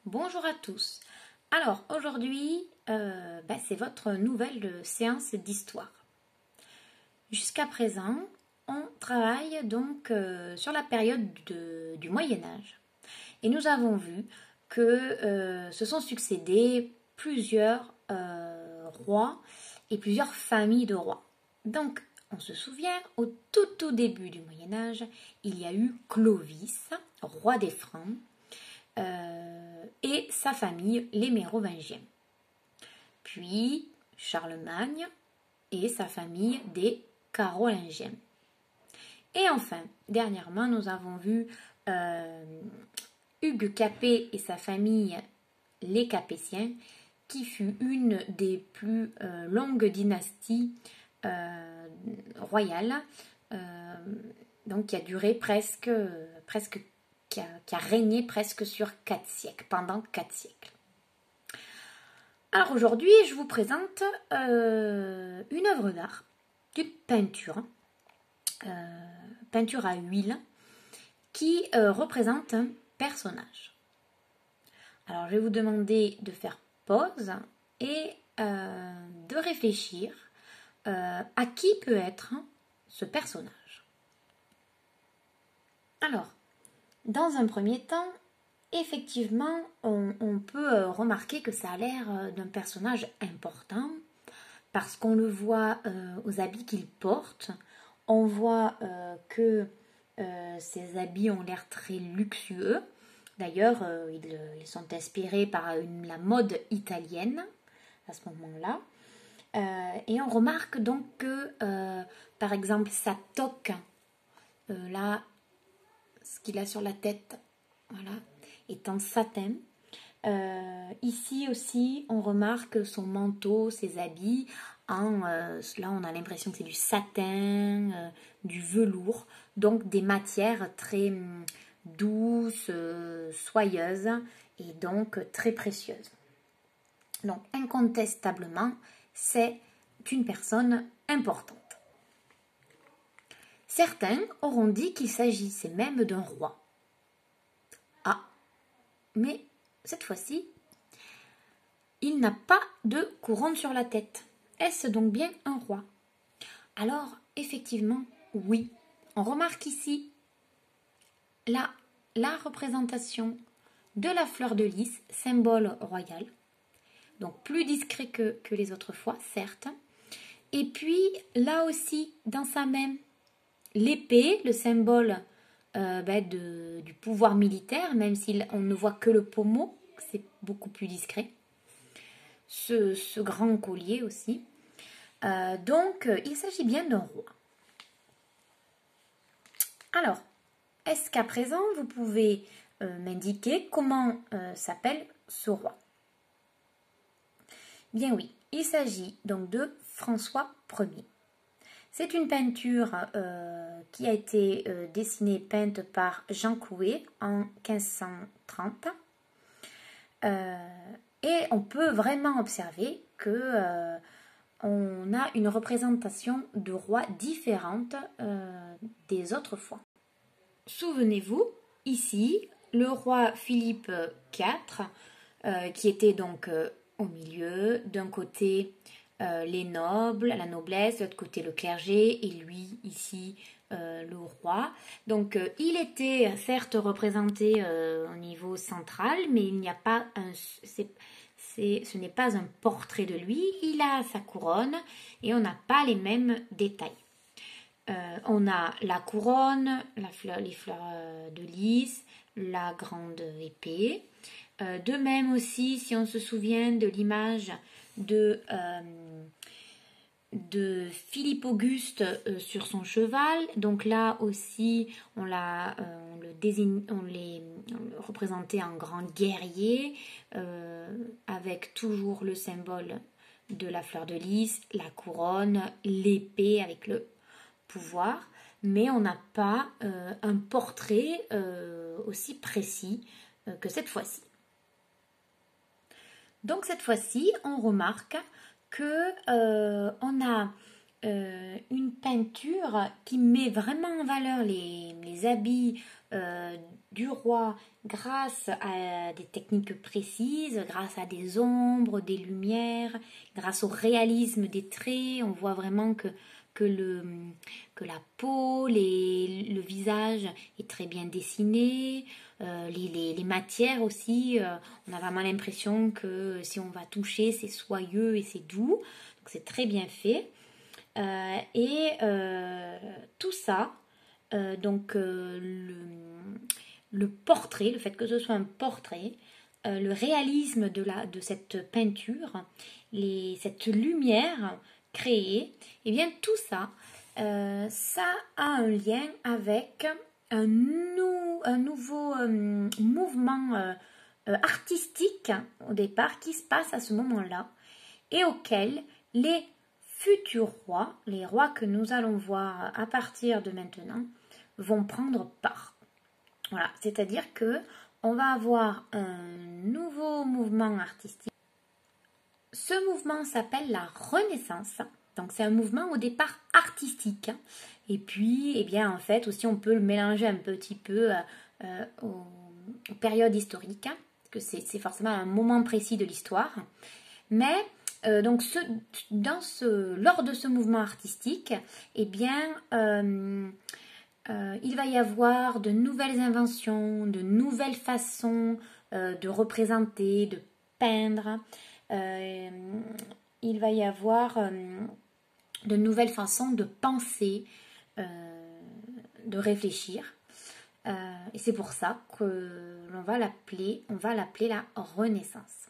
Bonjour à tous. Alors aujourd'hui, c'est votre nouvelle séance d'histoire. Jusqu'à présent, on travaille donc sur la période du Moyen Âge. Et nous avons vu que se sont succédés plusieurs rois et plusieurs familles de rois. Donc, on se souvient, au tout début du Moyen Âge, il y a eu Clovis, roi des Francs, et sa famille, les Mérovingiens. Puis Charlemagne et sa famille des Carolingiens. Et enfin, dernièrement, nous avons vu Hugues Capet et sa famille, les Capétiens, qui fut une des plus longues dynasties royales, donc qui a duré qui a régné presque sur 4 siècles, pendant 4 siècles. Alors aujourd'hui, je vous présente une œuvre d'art, d'une peinture, peinture à huile, qui représente un personnage. Alors je vais vous demander de faire pause et de réfléchir à qui peut être ce personnage. Alors, dans un premier temps, effectivement, on peut remarquer que ça a l'air d'un personnage important parce qu'on le voit aux habits qu'il porte. On voit que ses habits ont l'air très luxueux. D'ailleurs, ils sont inspirés par la mode italienne à ce moment-là. Et on remarque donc que, par exemple, sa toque, là, ce qu'il a sur la tête, voilà, est en satin. Ici aussi, on remarque son manteau, ses habits. Là, on a l'impression que c'est du satin, du velours, donc des matières très douces, soyeuses et donc très précieuses. Donc, incontestablement, c'est une personne importante. Certains auront dit qu'il s'agissait même d'un roi. Ah, mais cette fois-ci, il n'a pas de couronne sur la tête. Est-ce donc bien un roi? Alors, effectivement, oui. On remarque ici la représentation de la fleur de lys, symbole royal. Donc plus discret que les autres fois, certes. Et puis, là aussi, dans sa main, l'épée, le symbole du pouvoir militaire, même si on ne voit que le pommeau, c'est beaucoup plus discret. Ce grand collier aussi. Donc, il s'agit bien d'un roi. Alors, est-ce qu'à présent, vous pouvez m'indiquer comment s'appelle ce roi? Bien oui, il s'agit donc de François Ier. C'est une peinture qui a été dessinée, peinte par Jean Clouet en 1530. Et on peut vraiment observer que on a une représentation de roi différente des autres fois. Souvenez-vous, ici, le roi Philippe IV, qui était donc au milieu, d'un côté les nobles, la noblesse, de l'autre côté le clergé, et lui ici le roi. Donc il était certes représenté au niveau central, mais il n'y a pas ce n'est pas un portrait de lui, il a sa couronne et on n'a pas les mêmes détails. On a la couronne, les fleurs de lys, la grande épée. De même aussi, si on se souvient de l'image de Philippe Auguste sur son cheval, donc là aussi on le représentait en grand guerrier avec toujours le symbole de la fleur de lys, la couronne, l'épée avec le pouvoir, mais on n'a pas un portrait aussi précis que cette fois-ci. Donc cette fois-ci, on remarque que on a une peinture qui met vraiment en valeur les habits du roi grâce à des techniques précises, grâce à des ombres, des lumières, grâce au réalisme des traits. On voit vraiment que, que la peau, le visage est très bien dessiné, les matières aussi. On a vraiment l'impression que si on va toucher, c'est soyeux et c'est doux. Donc c'est très bien fait. Tout ça, le portrait, le fait que ce soit un portrait, le réalisme de cette peinture, cette lumière créée, et bien tout ça, ça a un lien avec un nouveau mouvement artistique au départ qui se passe à ce moment-là et auquel les futurs rois, les rois que nous allons voir à partir de maintenant, vont prendre part. Voilà, c'est-à-dire que on va avoir un nouveau mouvement artistique. Ce mouvement s'appelle la Renaissance. Donc c'est un mouvement au départ artistique. Et puis, eh bien, en fait, aussi on peut le mélanger un petit peu aux périodes historiques, parce que c'est forcément un moment précis de l'histoire. Mais donc lors de ce mouvement artistique, eh bien, il va y avoir de nouvelles inventions, de nouvelles façons de représenter, de peindre. Il va y avoir de nouvelles façons de penser, de réfléchir. Et c'est pour ça que on va l'appeler la Renaissance.